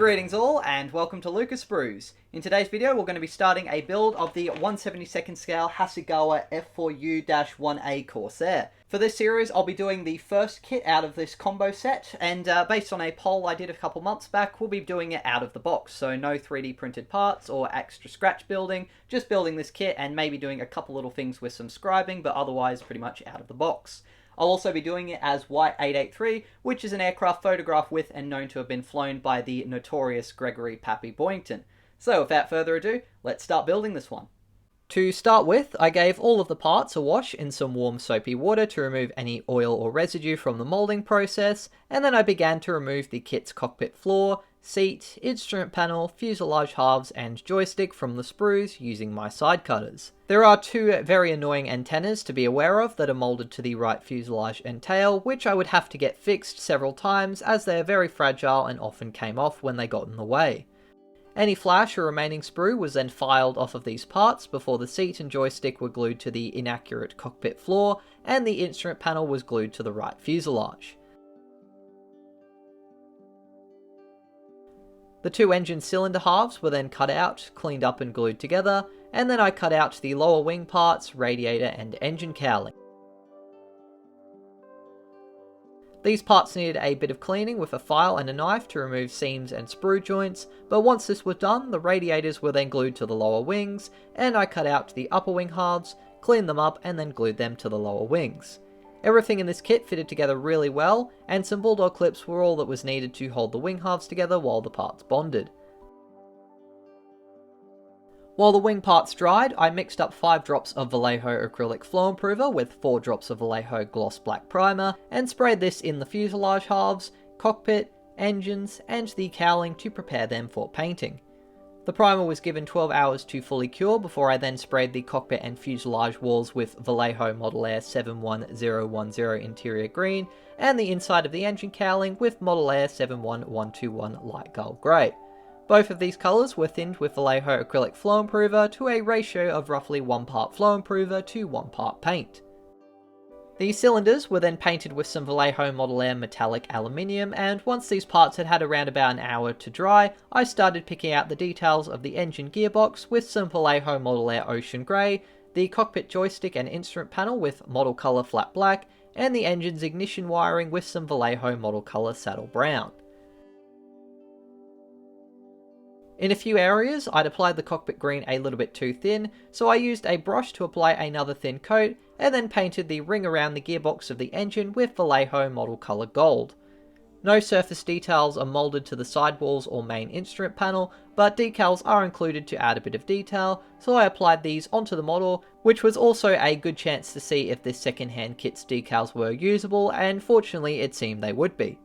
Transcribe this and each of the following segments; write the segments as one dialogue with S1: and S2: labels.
S1: Greetings all, and welcome to Lucas Brews. In today's video we're going to be starting a build of the 1/72nd scale Hasegawa F4U-1A Corsair. For this series I'll be doing the first kit out of this combo set, and based on a poll I did a couple months back, we'll be doing it out of the box, so no 3D printed parts or extra scratch building, just building this kit and maybe doing a couple little things with some scribing, but otherwise pretty much out of the box. I'll also be doing it as Y883, which is an aircraft photographed with and known to have been flown by the notorious Pappy Boyington. So without further ado, let's start building this one. To start with, I gave all of the parts a wash in some warm soapy water to remove any oil or residue from the moulding process, and then I began to remove the kit's cockpit floor, seat, instrument panel, fuselage halves and joystick from the sprues using my side cutters. There are two very annoying antennas to be aware of that are moulded to the right fuselage and tail, which I would have to get fixed several times as they are very fragile and often came off when they got in the way. Any flash or remaining sprue was then filed off of these parts before the seat and joystick were glued to the inaccurate cockpit floor and the instrument panel was glued to the right fuselage. The two engine cylinder halves were then cut out, cleaned up and glued together, and then I cut out the lower wing parts, radiator and engine cowling. These parts needed a bit of cleaning with a file and a knife to remove seams and sprue joints, but once this was done, the radiators were then glued to the lower wings, and I cut out the upper wing halves, cleaned them up and then glued them to the lower wings. Everything in this kit fitted together really well, and some bulldog clips were all that was needed to hold the wing halves together while the parts bonded. While the wing parts dried, I mixed up 5 drops of Vallejo acrylic flow improver with 4 drops of Vallejo gloss black primer, and sprayed this in the fuselage halves, cockpit, engines, and the cowling to prepare them for painting. The primer was given 12 hours to fully cure before I then sprayed the cockpit and fuselage walls with Vallejo Model Air 71010 interior green, and the inside of the engine cowling with Model Air 71121 light gull grey. Both of these colours were thinned with Vallejo acrylic flow improver to a ratio of roughly 1 part flow improver to 1 part paint. The cylinders were then painted with some Vallejo Model Air metallic aluminium, and once these parts had had around about an hour to dry, I started picking out the details of the engine gearbox with some Vallejo Model Air ocean grey, the cockpit joystick and instrument panel with model colour flat black, and the engine's ignition wiring with some Vallejo model colour saddle brown. In a few areas, I'd applied the cockpit green a little bit too thin, so I used a brush to apply another thin coat, and then painted the ring around the gearbox of the engine with Vallejo model colour gold. No surface details are moulded to the sidewalls or main instrument panel, but decals are included to add a bit of detail, so I applied these onto the model, which was also a good chance to see if this second-hand kit's decals were usable, and fortunately it seemed they would be.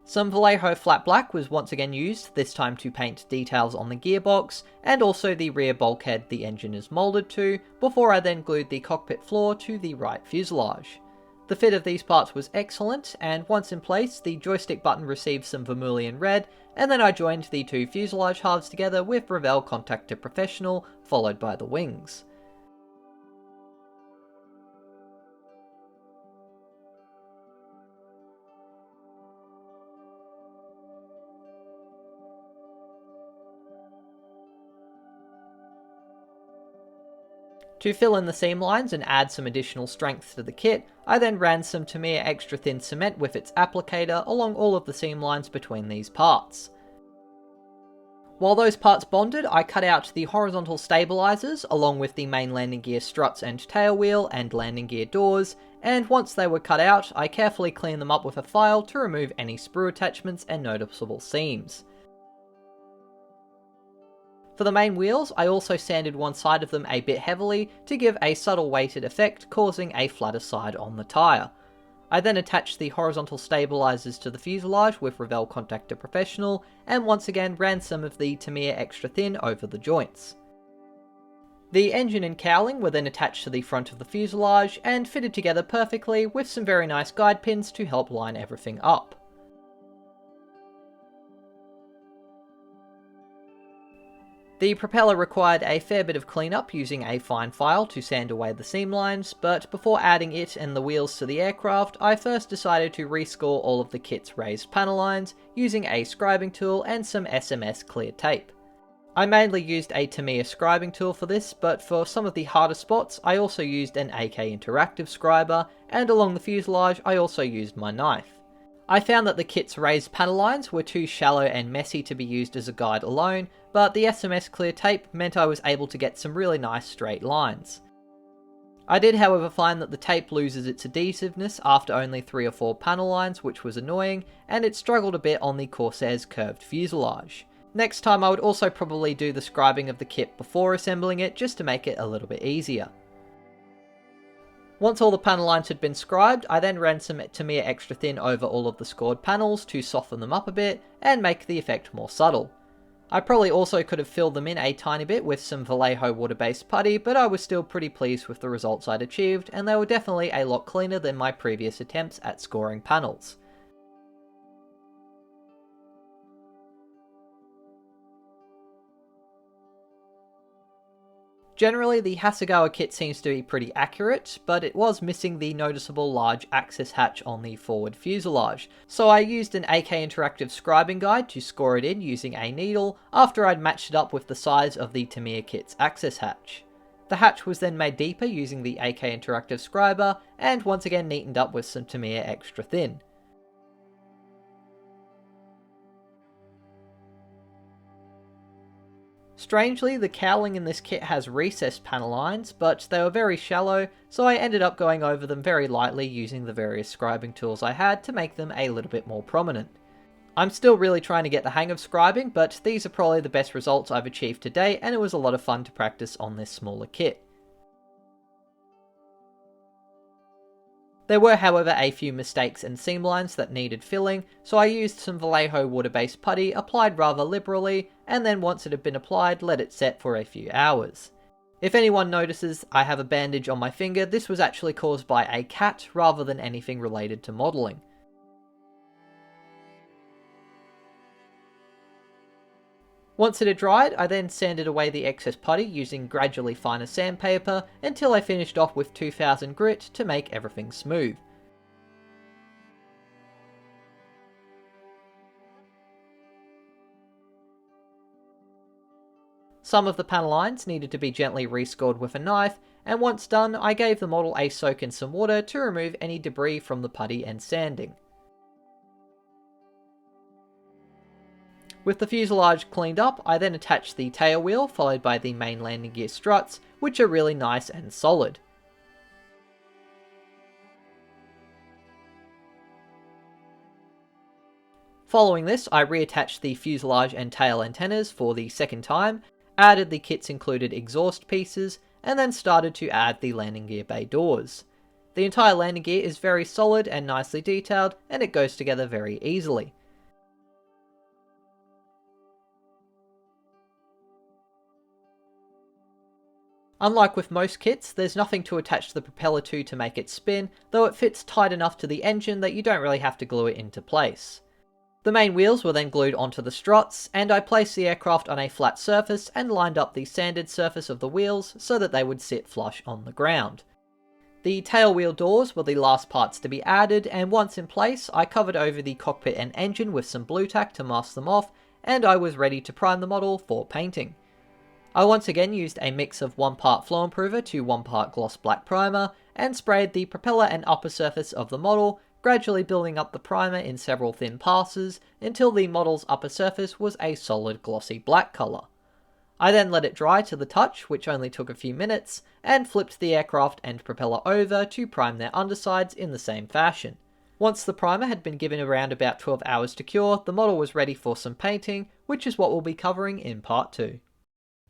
S1: Some Vallejo flat black was once again used, this time to paint details on the gearbox, and also the rear bulkhead the engine is moulded to, before I then glued the cockpit floor to the right fuselage. The fit of these parts was excellent, and once in place, the joystick button received some vermilion red, and then I joined the two fuselage halves together with Revell Contact to Professional, followed by the wings. To fill in the seam lines and add some additional strength to the kit, I then ran some Tamiya extra thin cement with its applicator along all of the seam lines between these parts. While those parts bonded, I cut out the horizontal stabilizers along with the main landing gear struts and tail wheel and landing gear doors, and once they were cut out, I carefully cleaned them up with a file to remove any sprue attachments and noticeable seams. For the main wheels, I also sanded one side of them a bit heavily to give a subtle weighted effect, causing a flatter side on the tyre. I then attached the horizontal stabilizers to the fuselage with Revell Contact to Professional, and once again ran some of the Tamiya extra thin over the joints. The engine and cowling were then attached to the front of the fuselage and fitted together perfectly with some very nice guide pins to help line everything up. The propeller required a fair bit of cleanup using a fine file to sand away the seam lines, but before adding it and the wheels to the aircraft, I first decided to rescore all of the kit's raised panel lines using a scribing tool and some SMS clear tape. I mainly used a Tamiya scribing tool for this, but for some of the harder spots I also used an AK Interactive scriber, and along the fuselage I also used my knife. I found that the kit's raised panel lines were too shallow and messy to be used as a guide alone, but the SMS clear tape meant I was able to get some really nice straight lines. I did however find that the tape loses its adhesiveness after only 3 or 4 panel lines, which was annoying, and it struggled a bit on the Corsair's curved fuselage. Next time I would also probably do the scribing of the kit before assembling it, just to make it a little bit easier. Once all the panel lines had been scribed, I then ran some Tamiya Extra Thin over all of the scored panels to soften them up a bit and make the effect more subtle. I probably also could have filled them in a tiny bit with some Vallejo water-based putty, but I was still pretty pleased with the results I'd achieved, and they were definitely a lot cleaner than my previous attempts at scoring panels. Generally, the Hasegawa kit seems to be pretty accurate, but it was missing the noticeable large access hatch on the forward fuselage, so I used an AK Interactive scribing guide to score it in using a needle after I'd matched it up with the size of the Tamiya kit's access hatch. The hatch was then made deeper using the AK Interactive scriber, and once again neatened up with some Tamiya Extra Thin. Strangely, the cowling in this kit has recessed panel lines, but they were very shallow, so I ended up going over them very lightly using the various scribing tools I had to make them a little bit more prominent. I'm still really trying to get the hang of scribing, but these are probably the best results I've achieved to date, and it was a lot of fun to practice on this smaller kit. There were however a few mistakes and seam lines that needed filling, so I used some Vallejo water-based putty applied rather liberally, and then once it had been applied, let it set for a few hours. If anyone notices I have a bandage on my finger, this was actually caused by a cat rather than anything related to modelling. Once it had dried, I then sanded away the excess putty using gradually finer sandpaper until I finished off with 2000 grit to make everything smooth. Some of the panel lines needed to be gently rescored with a knife, and once done, I gave the model a soak in some water to remove any debris from the putty and sanding. With the fuselage cleaned up, I then attached the tail wheel followed by the main landing gear struts, which are really nice and solid. Following this, I reattached the fuselage and tail antennas for the second time, added the kit's included exhaust pieces, and then started to add the landing gear bay doors. The entire landing gear is very solid and nicely detailed, and it goes together very easily. Unlike with most kits, there's nothing to attach the propeller to make it spin, though it fits tight enough to the engine that you don't really have to glue it into place. The main wheels were then glued onto the struts, and I placed the aircraft on a flat surface and lined up the sanded surface of the wheels so that they would sit flush on the ground. The tail wheel doors were the last parts to be added, and once in place, I covered over the cockpit and engine with some blue tack to mask them off, and I was ready to prime the model for painting. I once again used a mix of 1 part flow improver to 1 part gloss black primer, and sprayed the propeller and upper surface of the model, gradually building up the primer in several thin passes until the model's upper surface was a solid glossy black colour. I then let it dry to the touch, which only took a few minutes, and flipped the aircraft and propeller over to prime their undersides in the same fashion. Once the primer had been given around about 12 hours to cure, the model was ready for some painting, which is what we'll be covering in part 2.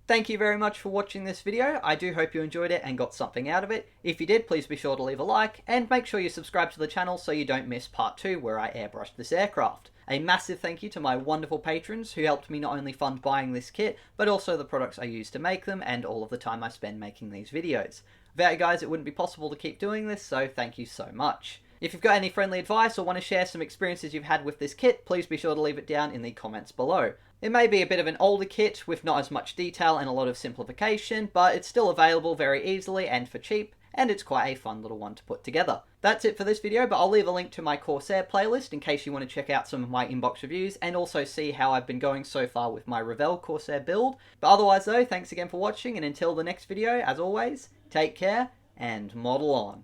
S1: Thank you very much for watching this video. I do hope you enjoyed it and got something out of it. If you did, please be sure to leave a like, and make sure you subscribe to the channel so you don't miss part 2 where I airbrushed this aircraft. A massive thank you to my wonderful patrons who helped me not only fund buying this kit, but also the products I use to make them and all of the time I spend making these videos. Without you guys, it wouldn't be possible to keep doing this, so thank you so much. If you've got any friendly advice or want to share some experiences you've had with this kit, please be sure to leave it down in the comments below. It may be a bit of an older kit with not as much detail and a lot of simplification, but it's still available very easily and for cheap, and it's quite a fun little one to put together. That's it for this video, but I'll leave a link to my Corsair playlist in case you want to check out some of my inbox reviews and also see how I've been going so far with my Revell Corsair build. But otherwise though, thanks again for watching, and until the next video, as always, take care and model on.